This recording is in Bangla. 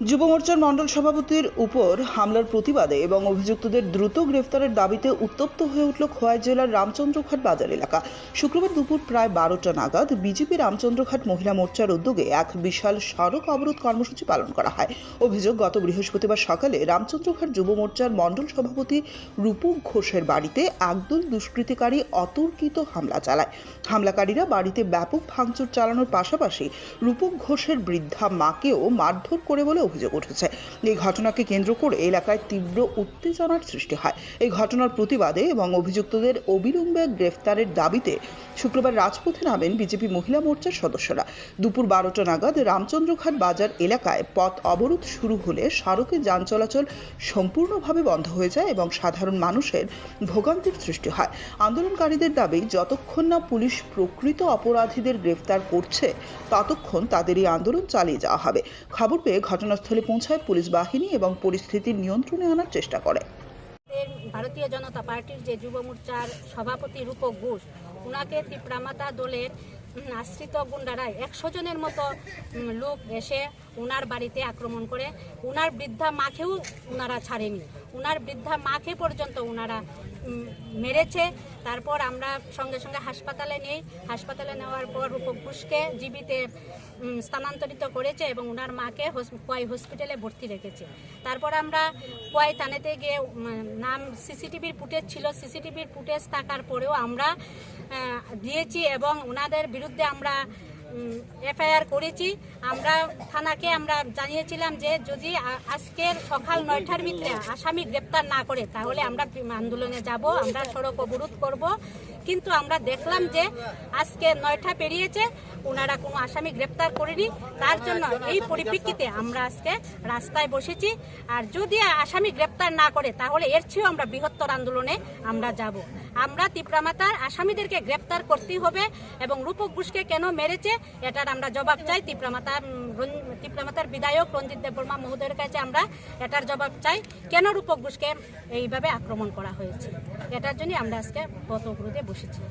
যুব মোর্চার মণ্ডল সভাপতির উপর হামলার প্রতিবাদে এবং অভিযুক্তদের দ্রুত গ্রেফতারের দাবিতে উত্তপ্ত হয়ে উঠল খোয়াই জেলার রামচন্দ্রঘাট বাজার এলাকা। শুক্রবার দুপুর প্রায় 12টা নাগাদ বিজেপি রামচন্দ্রঘাট মহিলা মোর্চার উদ্যোগে এক বিশাল সড়ক অবরোধ কর্মসূচি পালন করা হয়। অভিযোগ, গত বৃহস্পতিবার সকালে রামচন্দ্রঘাট যুব মোর্চার মণ্ডল সভাপতি রূপক ঘোষের বাড়িতে একদল দুষ্কৃতিকারী অতর্কিত হামলা চালায়। হামলাকারীরা বাড়িতে ব্যাপক ভাঙচুর চালানোর পাশাপাশি রূপক ঘোষের বৃদ্ধা মাকেও মারধর করে বলে অভিযোগ উঠেছে। এই ঘটনাকে কেন্দ্র করে এলাকায় তীব্র উত্তেজনার সৃষ্টি হয়। এই ঘটনার প্রতিবাদে এবং অভিযুক্তদের অবিলম্বে গ্রেফতারের দাবিতে শুক্রবার রাজপথে নামেন বিজেপি মহিলা মোর্চার সদস্যরা। দুপুর 12টা নাগাদ রামচন্দ্রঘাট বাজার এলাকায় পথ অবরোধ শুরু হলে সড়কে যান চলাচল সম্পূর্ণভাবে বন্ধ হয়ে যায় এবং সাধারণ মানুষের ভোগান্তির সৃষ্টি হয়। আন্দোলনকারীদের দাবি, যতক্ষণ না পুলিশ প্রকৃত অপরাধীদের গ্রেফতার করছে ততক্ষণ তাদের এই আন্দোলন চালিয়ে যাওয়া হবে। খবর পেয়ে ঘটনাস্থলে পৌঁছায় পুলিশ বাহিনী এবং পরিস্থিতির নিয়ন্ত্রণে আনার চেষ্টা করে। ভারতীয় জনতা পার্টির যে যুব মোর্চার সভাপতি রূপক ঘোষ, উনাকে তীব্রামাতা দলের আশ্রিত গুন্ডারা 100 জনের মতো লোক এসে উনার বাড়িতে আক্রমণ করে উনার বৃদ্ধা মাকেও উনারা ছাড়েনি। উনার বৃদ্ধা মাকে পর্যন্ত উনারা মেরেছে। তারপর আমরা সঙ্গে সঙ্গে হাসপাতালে নেই। হাসপাতালে নেওয়ার পর রূপক ঘোষকে জীবিতে স্থানান্তরিত করেছে এবং উনার মাকে কোয়াই হসপিটালে ভর্তি রেখেছে। তারপর আমরা কোয়াই থানাতে গিয়ে নাম সিসিটিভির ফুটেজ ছিল, সিসিটিভির ফুটেজ থাকার পরেও আমরা দিয়েছি এবং ওনাদের বিরুদ্ধে আমরা এফআইআর করেছি। আমরা থানাকে আমরা জানিয়েছিলাম যে যদি আজকের সকাল 9টার ভিতরে আসামি গ্রেপ্তার না করে তাহলে আমরা আন্দোলনে যাব, আমরা সড়ক অবরোধ করব। কিন্তু আমরা দেখলাম যে আজকে 9টা পেরিয়েছে, ওনারা কোনো আসামি গ্রেপ্তার করেনি। তার জন্য এই পরিপ্রেক্ষিতে আমরা আজকে রাস্তায় বসেছি। আর যদি আসামি গ্রেপ্তার না করে তাহলে এর চেয়েও আমরা বৃহত্তর আন্দোলনে আমরা যাব। আমরা তীব্রামাতার আসামিদেরকে গ্রেপ্তার করতেই হবে এবং রূপক ঘোষকে কেন মেরেছে এটার আমরা জবাব চাই। তীব্রামাতার বিধায়ক রঞ্জিত দেববর্মা মহোদয়ের কাছে আমরা এটার জবাব চাই, কেন রূপক ঘোষকে এইভাবে আক্রমণ করা হয়েছে। এটার জন্য আমরা আজকে পথ অবরোধে বসেছি।